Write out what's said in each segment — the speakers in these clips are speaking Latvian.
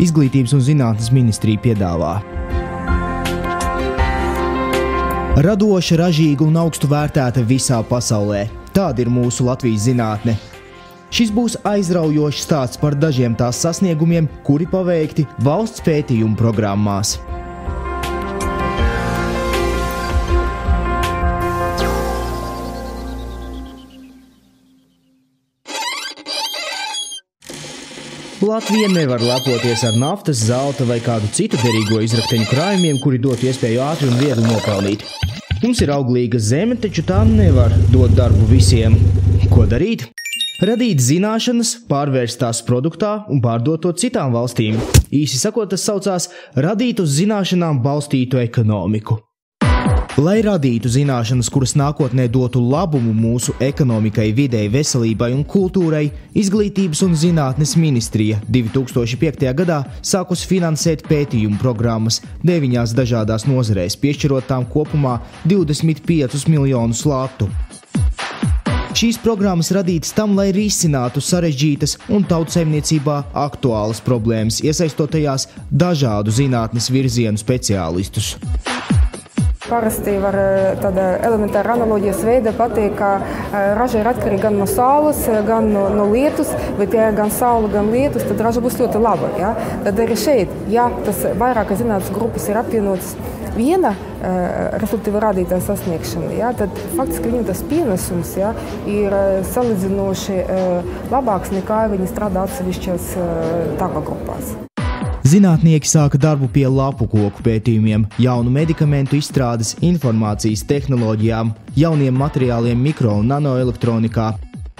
Izglītības un zinātnes ministrija piedāvā. Radoša, ražīga un augstu vērtēta visā pasaulē. Tāda ir mūsu Latvijas zinātne. Šis būs aizraujošs stāsts par dažiem tās sasniegumiem, kuri paveikti valsts pētījumu programmās. Latvija nevar lepoties ar naftas, zelta vai kādu citu derīgo izrakteņu krājumiem, kuri dotu iespēju ātri un viegli nopelnīt. Mums ir auglīga zeme, taču tā nevar dot darbu visiem. Ko darīt? Radīt zināšanas, pārvērst tās produktā un pārdot to citām valstīm. Īsi sakot, tas saucās radīt uz zināšanām balstītu ekonomiku. Lai radītu zināšanas, kuras nākotnē dotu labumu mūsu ekonomikai, videi, veselībai un kultūrai, Izglītības un zinātnes ministrija 2005. gadā sākus finansēt pētījumu programmas 9 dažādās nozarēs, piešķirot tām kopumā 25 miljonus latu. Šīs programmas radītas tam, lai risinātu sarežģītas un tautsaimniecībā aktuālas problēmas, iesaistot tajās dažādu zinātnes virzienu speciālistus. Parasti var tāda elementāra analoģijas veida pateikt, ka raža ir atkarīga gan no saules, gan no lietus, bet ja gan saule, gan lietus, tad raža būs ļoti laba. Ja? Tad arī šeit, ja tas vairākas zinātnes grupas ir apvienotas viena rezultātu rādītāja sasniegšana, ja? Tad faktiski viņam tas pienesums, ja, ir salīdzinoši labāks nekā viņi strādā atsevišķās darba grupās. Zinātnieki sāka darbu pie lapu koku pētījumiem, jaunu medikamentu izstrādes, informācijas tehnoloģijām, jauniem materiāliem mikro- un nanoelektronikā,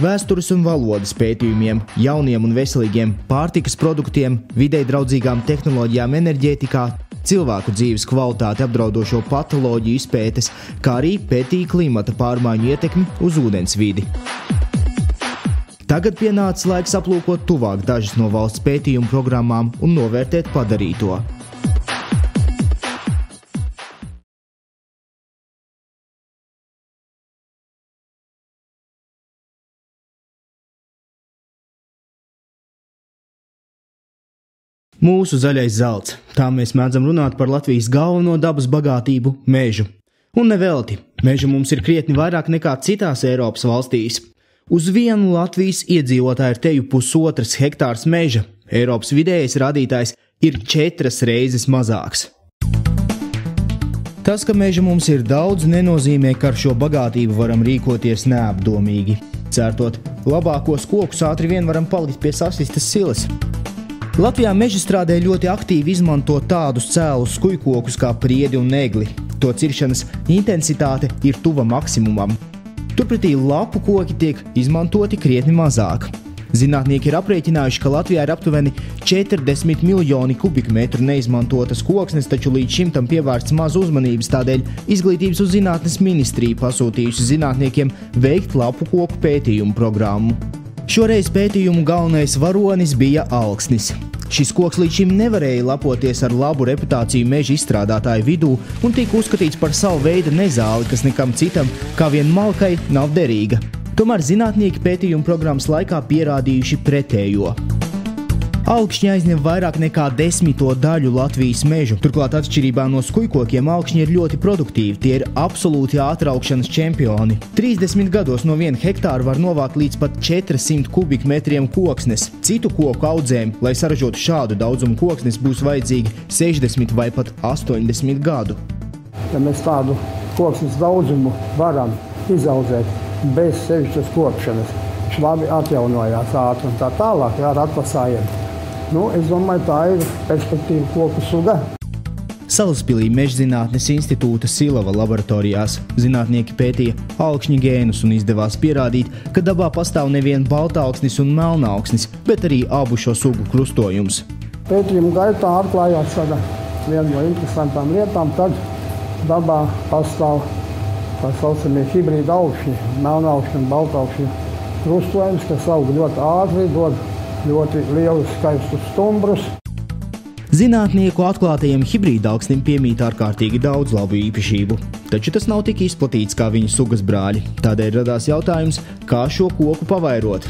vēstures un valodas pētījumiem, jauniem un veselīgiem pārtikas produktiem, videi draudzīgām tehnoloģijām enerģētikā, cilvēku dzīves kvalitāti apdraudošo patoloģiju izpētes, kā arī pētīja klimata pārmaiņu ietekmi uz ūdensvidi. Tagad pienācis laiks aplūkot tuvāk dažas no valsts pētījumu programmām un novērtēt padarīto. Mūsu zaļais zelts. Tā mēs mēdzam runāt par Latvijas galveno dabas bagātību – mežu. Un nevelti. Meža mums ir krietni vairāk nekā citās Eiropas valstīs. Uz vienu Latvijas iedzīvotāju ir teju 1,5 hektārs meža. Eiropas vidējais rādītājs ir 4 reizes mazāks. Tas, ka meža mums ir daudz, nenozīmē, ka ar šo bagātību varam rīkoties neapdomīgi. Cērtot labākos kokus ātri vien varam palikt pie sasistas silas. Latvijā mežastrādē ļoti aktīvi izmanto tādus cēlus skujkokus kā priedi un negli. To ciršanas intensitāte ir tuva maksimumam. Turpretī lapu koki tiek izmantoti krietni mazāk. Zinātnieki ir aprēķinājuši, ka Latvijā ir aptuveni 40 miljoni kubikmetru neizmantotas koksnes, taču līdz šim tam pievērsts maz uzmanības, tādēļ Izglītības un zinātnes ministrija pasūtījusi zinātniekiem veikt lapu koku pētījumu programmu. Šoreiz pētījumu galvenais varonis bija alksnis. Šis koks līdz šim nevarēja lepoties ar labu reputāciju meža izstrādātāju vidū un tika uzskatīts par savu veidu nezāli, kas nekam citam, kā vien malkai, nav derīga. Tomēr zinātnieki pētījuma programmas laikā pierādījuši pretējo. Alkšņi aizņem vairāk nekā 10 daļu Latvijas mežu. Turklāt atšķirībā no skujkokiem alkšņi ir ļoti produktīvi, tie ir absolūti ātraukšanas čempioni. 30 gados no 1 hektāra var novākt līdz pat 400 kubikmetriem koksnes. Citu koku audzēm, lai saražotu šādu daudzumu koksnes, būs vajadzīgi 60 vai pat 80 gadu. Ja mēs tādu koksnes daudzumu varam izaudzēt bez sevišķas kopšanas, viņš labi atjaunojās ātri un tā tālāk ar atlasājiem. Es domāju, tā ir perspektīva koku suga. Salaspilī Mežzinātnes institūta Silava laboratorijās zinātnieki pētīja alkšņu gēnus un izdevās pierādīt, ka dabā pastāv nevien baltāuksnis un melnauksnis, bet arī abu šo sugu krustojums. Pētījumu gaitā atklājās viena no interesantām lietām, tad dabā pastāv tā saucamie hibrīda augšņi, melnaukšņi un baltaukšņi krustojums, kas aug ļoti ātri, dod ļoti lielus skaistus stumbrus. Zinātnieku atklātajiem hibrīdauksnim piemīt ārkārtīgi daudz labu īpašību, taču tas nav tik izplatīts kā viņu sugas brāļi. Tādēļ radās jautājums, kā šo koku pavairot.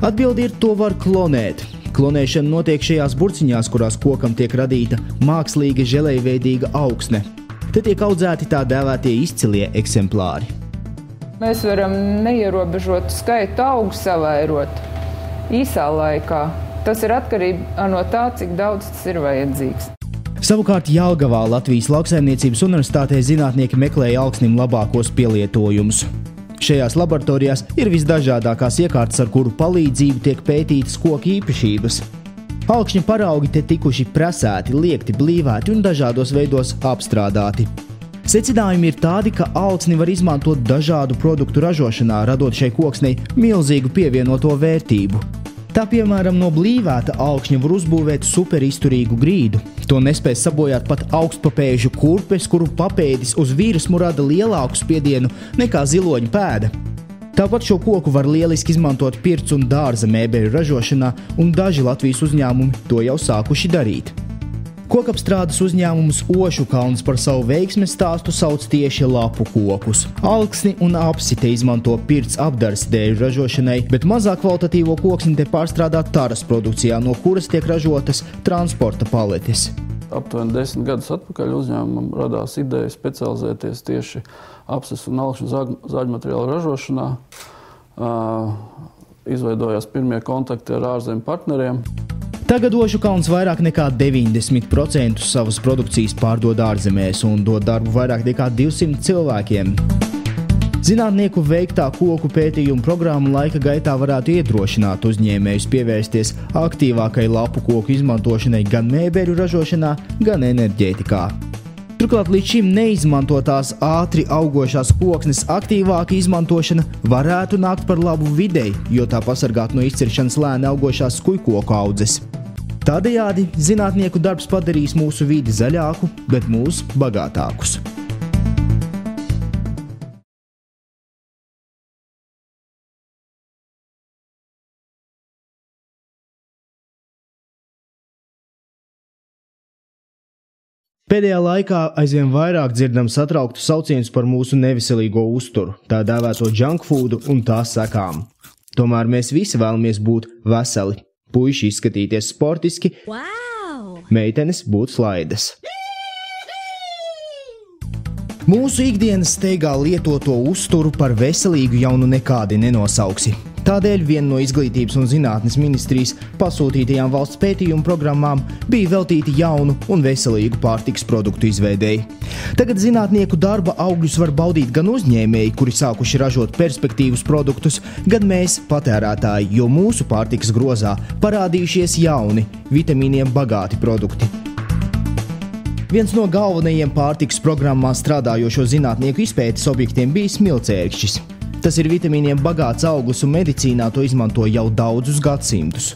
Atbildi ir, to var klonēt. Klonēšana notiek šajās burciņās, kurās kokam tiek radīta mākslīga želejveidīga augsne. Te tiek audzēti tā dēvētie izcilie eksemplāri. Mēs varam neierobežotu skaitu augu savairot īsā laikā. Tas ir atkarība no tā, cik daudz tas ir vajadzīgs. Savukārt Jelgavā Latvijas Lauksaimniecības universitātē zinātnieki meklēja augsnim labākos pielietojumus. Šajās laboratorijās ir visdažādākās iekārtas, ar kuru palīdzību tiek pētītas koku īpašības. Augšņa paraugi te tikuši presēti, liekti, blīvēti un dažādos veidos apstrādāti. Secinājumi ir tādi, ka augsni var izmantot dažādu produktu ražošanā, radot šai koksnei milzīgu pievienoto vērtību. Tā, piemēram, no blīvēta augšņa var uzbūvēt superizturīgu grīdu. To nespēj sabojāt pat augstpapēžu kurpes, kuru papēdis uz virsmu rada lielāku spiedienu nekā ziloņa pēda. Tāpat šo koku var lieliski izmantot pirts un dārza mēbeļu ražošanā, un daži Latvijas uzņēmumi to jau sākuši darīt. Kokapstrādes uzņēmums Ošukalns par savu veiksmes stāstu sauc tieši lapu kokus. Alksni un apsi te izmanto pirts apdarsi dēļu ražošanai, bet mazāk kvalitatīvo koksni te pārstrādā taras produkcijā, no kuras tiek ražotas transporta paletes. Aptuveni 10 gadus atpakaļ uzņēmumam radās ideja specializēties tieši apses un alkšņu zāģmateriālu ražošanā. Izveidojās pirmie kontakti ar ārzemju partneriem. Tagad Ošukalns vairāk nekā 90% savas produkcijas pārdod ārzemēs un dod darbu vairāk nekā 200 cilvēkiem. Zinātnieku veiktā koku pētījuma programma laika gaitā varētu iedrošināt uzņēmējus pievērsties aktīvākai lapu koku izmantošanai gan mēbeļu ražošanā, gan enerģētikā. Turklāt līdz šim neizmantotās ātri augošās koksnes aktīvāka izmantošana varētu nākt par labu videi, jo tā pasargātu no izciršanas lēni augošās skujkoku audzes. Tādējādi zinātnieku darbs padarīs mūsu vidi zaļāku, bet mūs bagātākus. Pēdējā laikā aizvien vairāk dzirdam satrauktu saucienus par mūsu neveselīgo uzturu, tā dēvēto junk foodu un tās sekām. Tomēr mēs visi vēlamies būt veseli. Puiši izskatīties sportiski, meitenes būt slaidas. Mūsu ikdienas steigā lietoto uzturu par veselīgu jau nu nekādi nenosauksi. Tādēļ viena no Izglītības un zinātnes ministrijas pasūtītajām valsts pētījuma programmām bija veltīti jaunu un veselīgu pārtikas produktu izveidei. Tagad zinātnieku darba augļus var baudīt gan uzņēmēji, kuri sākuši ražot perspektīvus produktus, gan mēs, patērētāji, jo mūsu pārtikas grozā parādījušies jauni, vitamīniem bagāti produkti. Viens no galvenajiem pārtikas programmā strādājošo zinātnieku izpētes objektiem bija smilcērkšķis. Tas ir vitamīniem bagāts auglis un medicīnā to izmanto jau daudzus gadsimtus.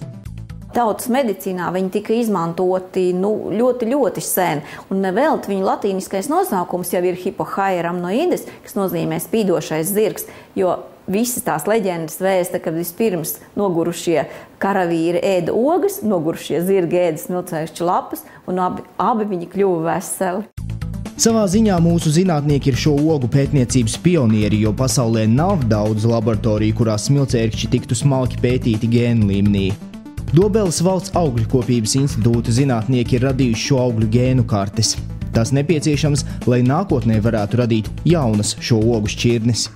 Tautas medicīnā viņi tika izmantoti ļoti sen, un nevelti viņu latīniskais nosaukums jau ir hipohairamnoides, kas nozīmē spīdošais zirgs, jo visas tās leģendas vēsta, ka vispirms nogurušie karavīri ēda ogas, nogurušie zirgi ēda smilcēkšķa lapas, un abi viņi kļuva veseli. Savā ziņā mūsu zinātnieki ir šo ogu pētniecības pionieri, jo pasaulē nav daudz laboratoriju, kurās smilcērkšķi tiktu smalki pētīti gēnu līmenī. Dobeles valsts augļkopības institūta zinātnieki ir radījuši šo augļu gēnu kartes. Tas nepieciešams, lai nākotnē varētu radīt jaunas šo ogu šķirnes.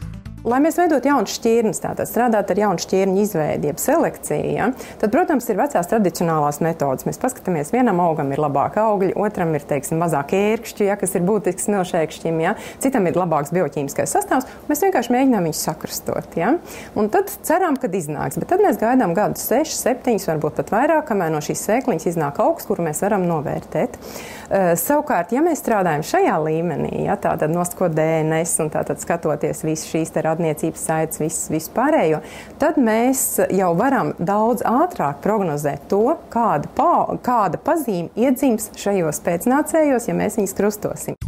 Lai mēs veidotu jaunu šķirnes, tātad strādāt ar jaunu šķirņu izveidi, jeb selekciju, ja, tad, protams, ir vecās tradicionālās metodas. Mēs paskatāmies, vienam augam ir labāk augļi, otram ir, mazāk ērkšķi, ja, kas ir būtisks smilšēkšķim, ja, citam ir labāks bioķīmiskais sastāvs, mēs vienkārši mēģinām viņus sakrustot, ja. Un tad ceram, kad iznāks, bet tad mēs gaidām gadus 6, 7, varbūt pat vairāk, kamēr no šīs sēkliņas iznāk augs, kuru mēs varam novērtēt. Savukārt, ja mēs strādājam šajā līmenī, ja, tātad nosakot DNS un tātad skatoties visu šīs radniecības saites, visu pārējo, tad mēs jau varam daudz ātrāk prognozēt to, kāda pazīme iedzims šajos pēcnācējos, ja mēs viņus krustosim.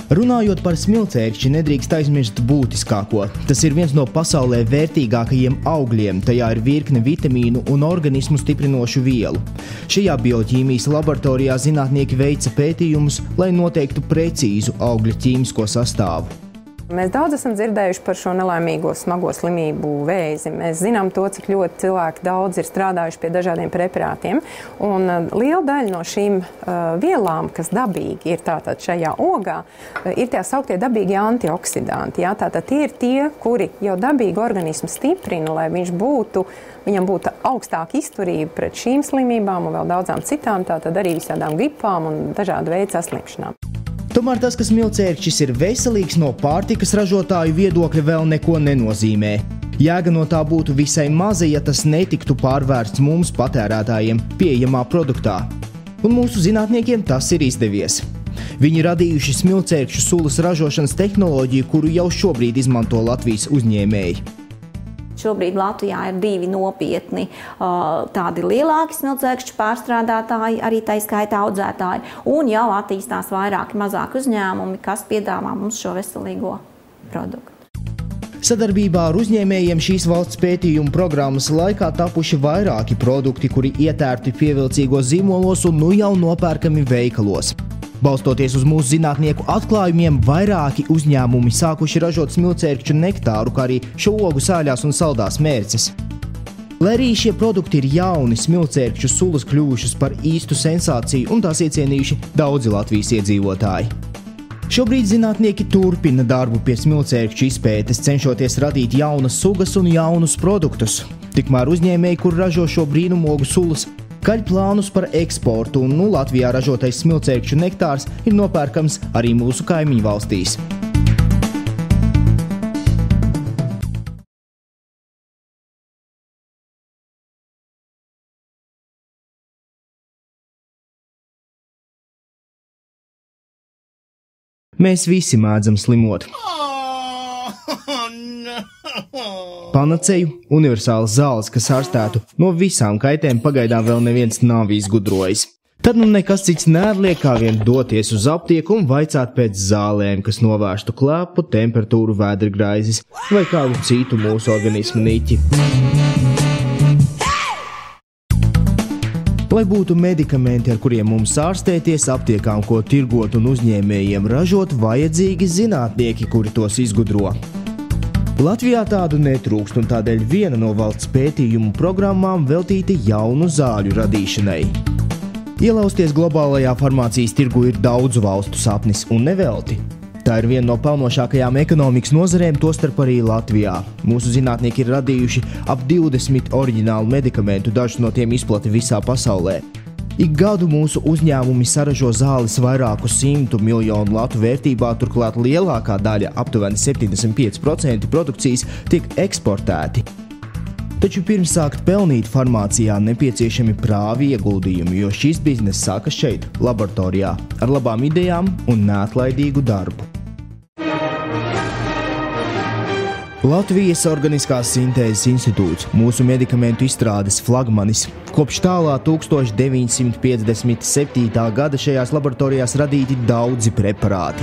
Runājot par smilcērkšķi, nedrīkst aizmirst būtiskāko. Tas ir viens no pasaulē vērtīgākajiem augļiem, tajā ir virkne vitamīnu un organismu stiprinošu vielu. Šajā bioķīmijas laboratorijā zinātnieki veica pētījumus, lai noteiktu precīzu augļa ķīmisko sastāvu. Mēs daudz esam dzirdējuši par šo nelaimīgo smago slimību vēzi. Mēs zinām to, cik ļoti cilvēki daudz ir strādājuši pie dažādiem preparātiem. Un liela daļa no šīm vielām, kas dabīgi ir tātad šajā ogā, ir tie sauktie dabīgi antioksidanti. Jā? Tātad tie ir tie, kuri jau dabīgi organismu stiprina, lai viņam būtu augstāka izturība pret šīm slimībām un vēl daudzām citām, tātad arī visādām gripām un dažādu veidu saslimšanām. Tomēr tas, ka smilcērkšķis ir veselīgs no pārtikas ražotāju viedokļa, vēl neko nenozīmē. Jēga no tā būtu visai maza, ja tas netiktu pārvērsts mums patērētājiem pieejamā produktā. Un mūsu zinātniekiem tas ir izdevies. Viņi radījuši smilcērkšķu sulas ražošanas tehnoloģiju, kuru jau šobrīd izmanto Latvijas uzņēmēji. Šobrīd Latvijā ir 2 nopietni tādi lielāki smilcērkšķu pārstrādātāji, arī tā skaitā audzētāji, un jau attīstās vairāki mazāki uzņēmumi, kas piedāvā mums šo veselīgo produktu. Sadarbībā ar uzņēmējiem šīs valsts pētījuma programmas laikā tapuši vairāki produkti, kuri ietērti pievilcīgos zīmolos un nu jau nopērkami veikalos. Balstoties uz mūsu zinātnieku atklājumiem, vairāki uzņēmumi sākuši ražot smilcērkšķu nektāru, kā arī šo ogu sāļās un saldās mērces. Lai arī šie produkti ir jauni, smilcērkšķu sulas kļuvušas par īstu sensāciju un tās iecienījuši daudzi Latvijas iedzīvotāji. Šobrīd zinātnieki turpina darbu pie smilcērkšķu izpētes, cenšoties radīt jaunas sugas un jaunus produktus. Tikmēr uzņēmēji, kur ražo šo brīnumogu sulas, kaļ plānus par eksportu, un Latvijā ražotais smilcērkšķu nektārs ir nopērkams arī mūsu kaimiņu valstīs. Mēs visi mēdzam slimot. Panaceju, universāls zāles, kas ārstētu no visām kaitēm, pagaidām vēl neviens nav izgudrojis. Tad nu nekas cits neatliek, kā vien doties uz aptieku un vaicāt pēc zālēm, kas novērstu klēpu, temperatūru, vēdergraizes vai kādu citu mūsu organismu niķi. Lai būtu medikamenti, ar kuriem mums ārstēties, aptiekām, ko tirgot un uzņēmējiem ražot, vajadzīgi zinātnieki, kuri tos izgudro. Latvijā tādu netrūkst, un tādēļ viena no valsts pētījumu programmām veltīta jaunu zāļu radīšanai. Ielausties globālajā farmācijas tirgu ir daudzu valstu sapnis, un nevelti. Tā ir viena no pelnošākajām ekonomikas nozarēm, tostarp arī Latvijā. Mūsu zinātnieki ir radījuši ap 20 oriģinālu medikamentu, dažus no tiem izplati visā pasaulē. Ik gadu mūsu uzņēmumi saražo zāles vairāku 100 miljonu latu vērtībā, turklāt lielākā daļa, aptuveni 75% produkcijas, tiek eksportēti. Taču pirms sākt pelnīt farmācijā nepieciešami prāvi ieguldījumi, jo šis bizness sākas šeit, laboratorijā, ar labām idejām un neatlaidīgu darbu. Latvijas Organiskās sintēzes institūts, mūsu medikamentu izstrādes flagmanis. Kopš tālā 1957. gada šajās laboratorijās radīti daudzi preparāti.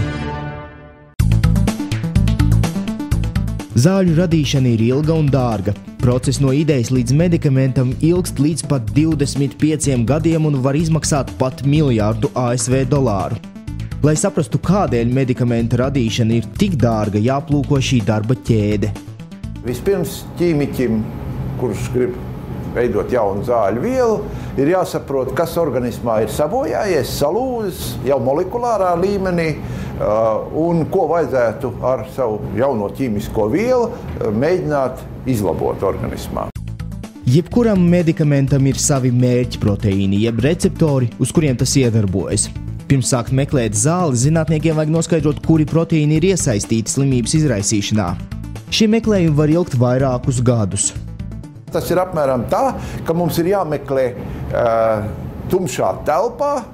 Zāļu radīšana ir ilga un dārga. Process no idejas līdz medikamentam ilgst līdz pat 25 gadiem un var izmaksāt pat $1 000 ASV. Lai saprastu, kādēļ medikamenta radīšana ir tik dārga, jāplūko šī darba ķēde. Vispirms ķīmiķim, kurš grib veidot jaunu zāļu vielu, ir jāsaprot, kas organismā ir sabojājies, salūzis jau molekulārā līmenī, un ko vajadzētu ar savu jauno ķīmisko vielu mēģināt izlabot organismā. Jebkuram medikamentam ir savi mērķproteīni, jeb receptori, uz kuriem tas iedarbojas. Pirms sākt meklēt zāli, zinātniekiem vajag noskaidrot, kuri proteīni ir iesaistīti slimības izraisīšanā. Šie meklējumi var ilgt vairākus gadus. Tas ir apmēram tā, ka mums ir jāmeklē tumšā telpā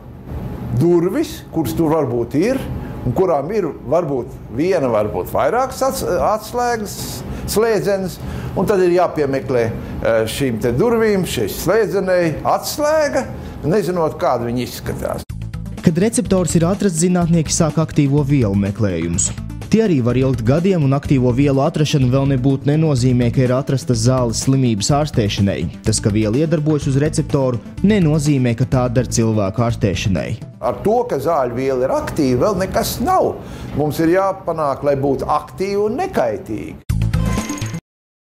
durvis, kuras tur varbūt ir, un kurām ir varbūt viena, varbūt vairākas atslēgas, slēdzenes, un tad ir jāpiemeklē šīm te durvīm, šīs slēdzenei atslēga, nezinot, kāda viņi izskatās. Kad receptors ir atrasts, zinātnieki sāk aktīvo vielu meklējumus. Tie arī var ilgt gadiem, un aktīvo vielu atrašana vēl nebūtu nenozīmē, ka ir atrastas zāles slimības ārstēšanai. Tas, ka viela iedarbojas uz receptoru, nenozīmē, ka tā der cilvēku ārstēšanai. Ar to, ka zāļu viela ir aktīva, vēl nekas nav. Mums ir jāpanāk, lai būtu aktīva un nekaitīga.